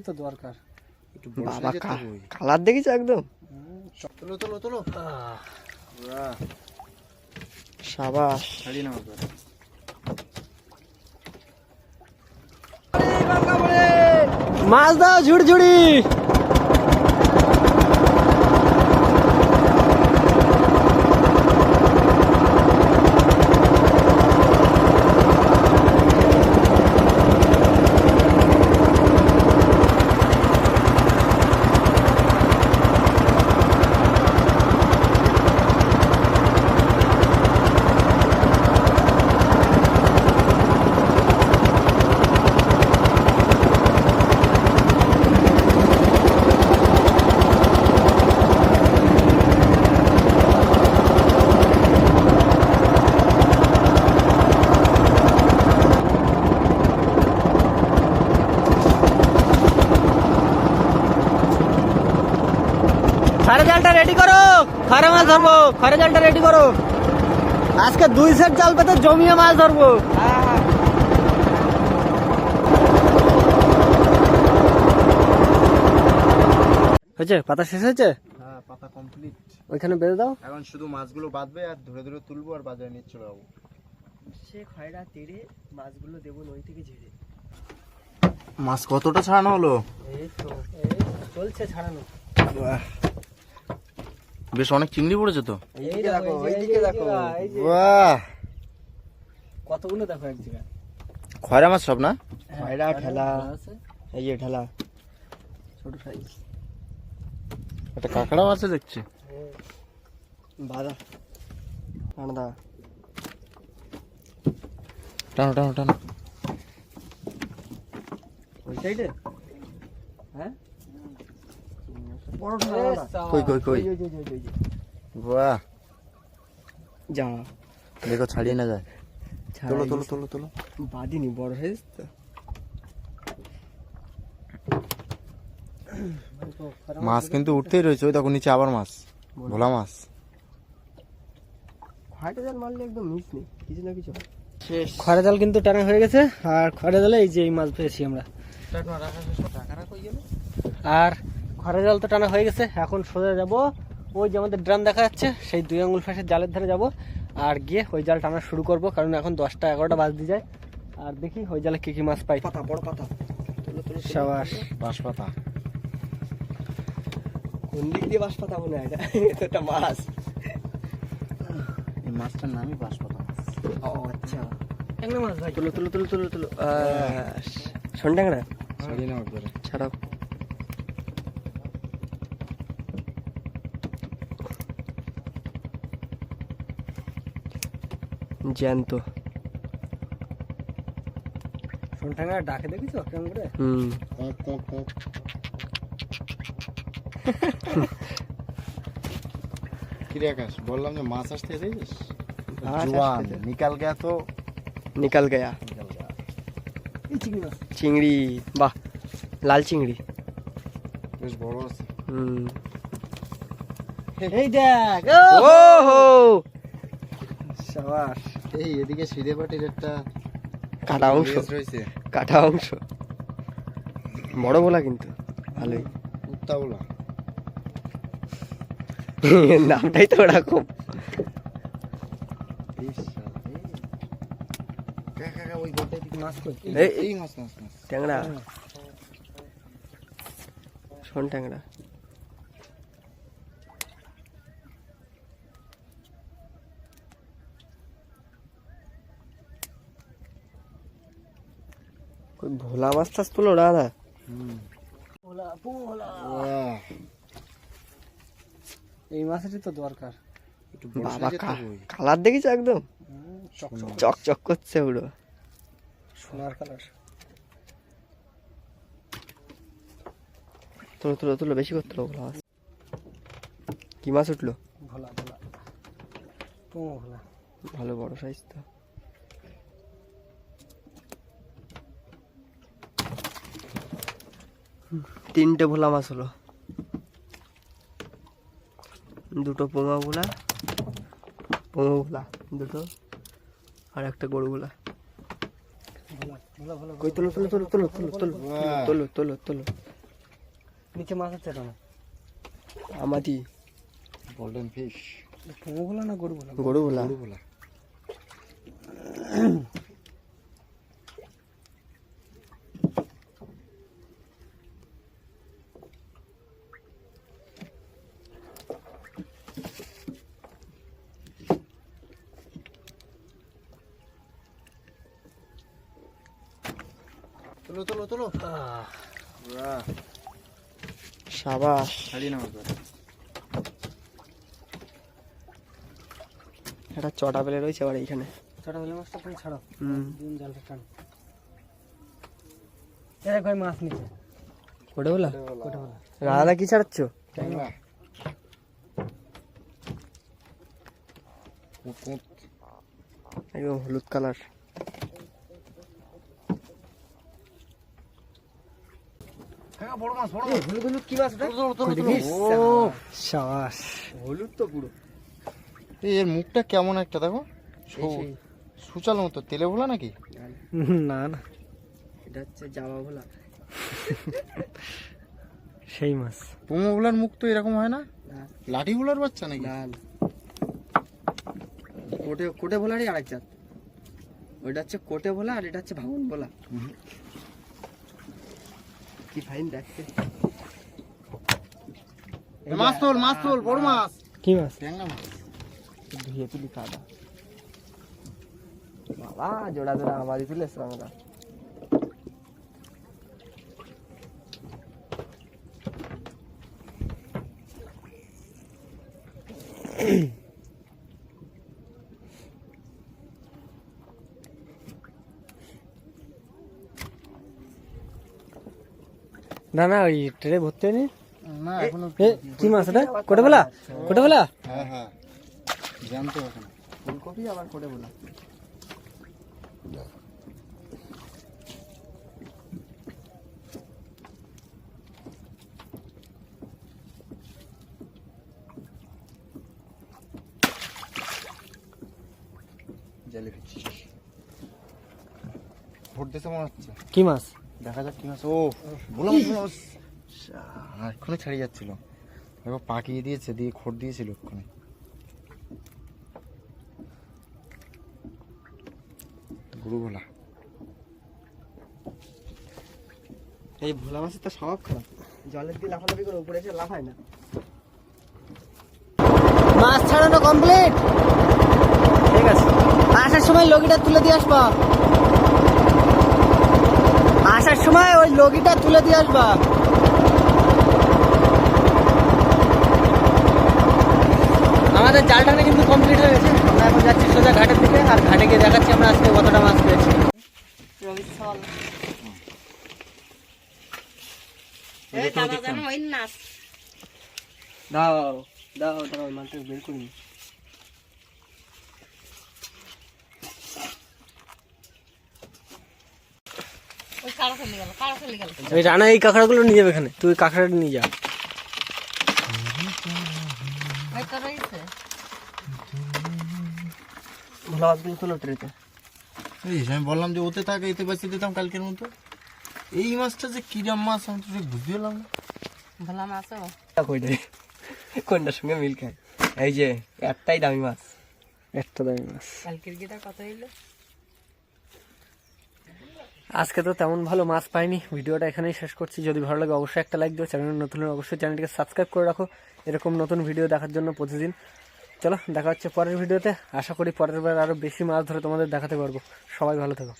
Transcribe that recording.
তো দরকার বাবা কালার দেখিস একদম তোলো তোলো তোলো সাবাস ছাড়ি না মাছ দাও ঝুড়ঝুড়ি খড়ে জালটা রেডি করো খড়ে মাছ ধরবো খড়ে জালটা রেডি করো আজকে 2 সেট জাল পেতে জমিয়ে মাছ ধরবো হয়েছে পাতা শেষ হয়েছে হ্যাঁ পাতা কমপ্লিট ওইখানে বেঁধে দাও এখন শুধু মাছগুলো বাঁধবে আর ধরে ধরে তুলবো আর বাজারে নিয়ে চলে যাবো সে খয়রা তেড়ে মাছগুলো দেবো নই থেকে ঝেড়ে মাছ কতটা ছাড়ানো হলো এই তো চলছে ছাড়ানো বেশ অনেক চিংড়ি পড়েছে তো এইদিকে দেখো এইদিকে দেখো বাহ কতগুলো দেখো এক জায়গায় খয়রা মাছ সব না খয়রা ঠেলা এই যে ঠেলা ছোট সাইজ একটা কাঁকড়াও আছে দেখছি বাদা আনদা টানো টানো টানো ওই সাইডে হ্যাঁ বড় কই কই কই বাহ যা দেখো ছাড়িয়ে না যায় তোলো তোলো তোলো তোলো বাদিনি বড় সাইজ তো মাছ কিন্তু উঠতেই রয়েছে ওই দেখো নিচে আবার মাছ ভোলা মাছ খয়রা জাল মারলে একদম মিস নেই কিছু না কিছু খয়রা জাল কিন্তু টানা হয়ে গেছে আর খয়রা জালে এই যে এই মাছ পেয়েছি আমরা আর খয়রা জাল তো টানা হয়ে গেছে এখন সোজা যাব ওই যে আমাদের ড্রাম দেখা যাচ্ছে সেই 2 আঙুল ফাঁসের জালের ধারে যাব আর গিয়ে ওই জাল টানা শুরু করব কারণ এখন 10টা 11টা বাজতে যায় আর দেখি ওই জালে কি কি মাছ পাই পাতা বড় পাতা সাবাস বাঁশ পাতা কোন দিক দিয়ে বাঁশ পাতা মনে হয় এটা এটা মাছ এই মাছটার নামই বাঁশ পাতা মাছ ও আচ্ছা ট্যাংরা মাছ ভাই তুলো তুলো তুলো তুলো তুলো শোন ট্যাংরা ছাড়িয়ে নাও একবারে ছাড়াও জ্যান্ত শোন ট্যাংরা ডাকে দেখিস কেমন করে কিরে আকাশ বললাম যে মাছ আসতে এসেছিস জোয়ান নিকাল গয়া তো নিকাল গয়া চিংড়ি বাহ লাল চিংড়ি বেশ বড় আছে এই দেখ ও হো সাবাস এই এদিকে সিধে পাটির একটা কাটা অংশ রয়েছে কাটা অংশ বড় বলা কিন্তু ভালোই উত্তাওলা নামটাই তো ওরকম ট্যাংরা শোন ট্যাংরা ভোলা মাছ টাছ তুলো দাদা এই মাছেরই তো দরকার বাবা কালার দেখিস একদম চক চক করছে পুরো সোনার কালার তুলো তুলো তুলো বেশি করতে ভোলা মাছ কি মাছ উঠলো ভোলা ভোলা ভোলা ভালো বড় সাইজ তো তিনটে ভোলা মাছ হলো দুটো পোঙা ভোলা দুটো আর একটা গরু ভোলা কই তোলো তোলো তোলো তোলো তোলো তোলো তোলো তোলো তোলো নিচে মাছ আছে টানা আমাদি গোল্ডেন ফিশ। পুঙ্গু বলা না গরু বলা? গরু বলা, গরু বলা। তোলো তোলো তোলো। বাহ, সাবাস। ছাড়িয়ে নাও এবার। একটা চটা পেলে রয়েছে আবার এইখানে। চটা পেলে মাছটা তুমি ছাড়ো। দিন জালটা টান। এই কই মাছ নিচে। কোটে বলা? কোটে বলা। রাধা কি ছাড়াচ্ছ? ট্যাংরা। কুট। একদম হলুদ কালার। হ্যাঁ, বড় মাছ, বড় মাছ। হলুদ হলুদ কি মাছ এটা? ও সাবাস। হলুদ তো পুরো। এর মুখটা কেমন একটা দেখো, সেই। সুচালো মতো। তেলে ভোলা নাকি? না না, এটা হচ্ছে জামা ভোলা। সেই মাছ। পুমো ভোলার মুখ তো এরকম হয় না? লাঠি ভোলার বাচ্চা নাকি? কোটে কোটে ভোলারই আরেক জাত। ওইটা হচ্ছে কোটে ভোলা আর এটা হচ্ছে ভাঙন ভোলা। কি ফাইন দেখতে। মাছ তোল, মাছ তোল, বড় মাছ। কি মাছ? ট্যাংরা মাছ। ধুয়ে তুলি কাদা। বাবা জোড়া জোড়া আবাদি তুলেছ আমরা। না না ওই ট্রে ভর্তি হয়নি। না, এখনো কি মাছ এটা? কোটে বলা? কোটে বলা? হ্যাঁ হ্যাঁ, জানতো এখন। ফুলকপি আবার কোটে বলা। জেলিফিশ ভোট দিতে মনে হচ্ছে। কি মাছ? দেখা যাক কি মাছ। ও বললাম মাছ। এক্ষুনি ছাড়িয়ে যাচ্ছিল, এবার পাকিয়ে দিয়েছে, দিয়ে খড় দিয়েছিল এক্ষুনি। গরু ভোলা। এই ভোলা মাছের তো স্বভাব খারাপ। জলের দিয়ে লাফালাফি করে উপরে এসে লাফায় না। মাছ ছাড়ানো কমপ্লিট। ঠিক আছে, আসার সময় লগিটা তুলে দিয়ে আসবা। আসার সময় ওই লগিটা তুলে দিয়ে আসবা। আমাদের জাল টানা কিন্তু কমপ্লিট হয়ে গেছে। আমরা এখন যাচ্ছি সোজা ঘাটের দিকে, আর ঘাটে গিয়ে দেখাচ্ছি আমরা আজকে কতটা মাছ পেয়েছি। দাও দাও দাও, মাছটা বের করি। এই রানা এই কাঁকড়াগুলো নিয়ে যাবে এখানে, তুই কাঁকড়াটা নিয়ে যা। ভোলা মাছগুলো তোলো ট্রেতে। আমি বললাম যে ওতে থাকে, এতে বেঁচে দিতাম কালকের মতো। এই মাছটা যে কিরাম মাছ আমি তো বুঝতে পারলাম না। ভোলা মাছ কোনটার সঙ্গে মিল খায়? এই যে একটাই দামি মাছ, একটা দামি মাছ। কালকের গিটা কত হইলো? আজকে তো তেমন ভালো মাছ পাইনি। ভিডিওটা এখানেই শেষ করছি। যদি ভালো লাগে অবশ্যই একটা লাইক দিও। চ্যানেল নতুন হলে অবশ্যই চ্যানেলটিকে সাবস্ক্রাইব করে রাখো এরকম নতুন ভিডিও দেখার জন্য প্রতিদিন। চলো দেখা হচ্ছে পরের ভিডিওতে। আশা করি পরের বার আরো বেশি মাছ ধরে তোমাদের দেখাতে পারবো। সবাই ভালো থেকো।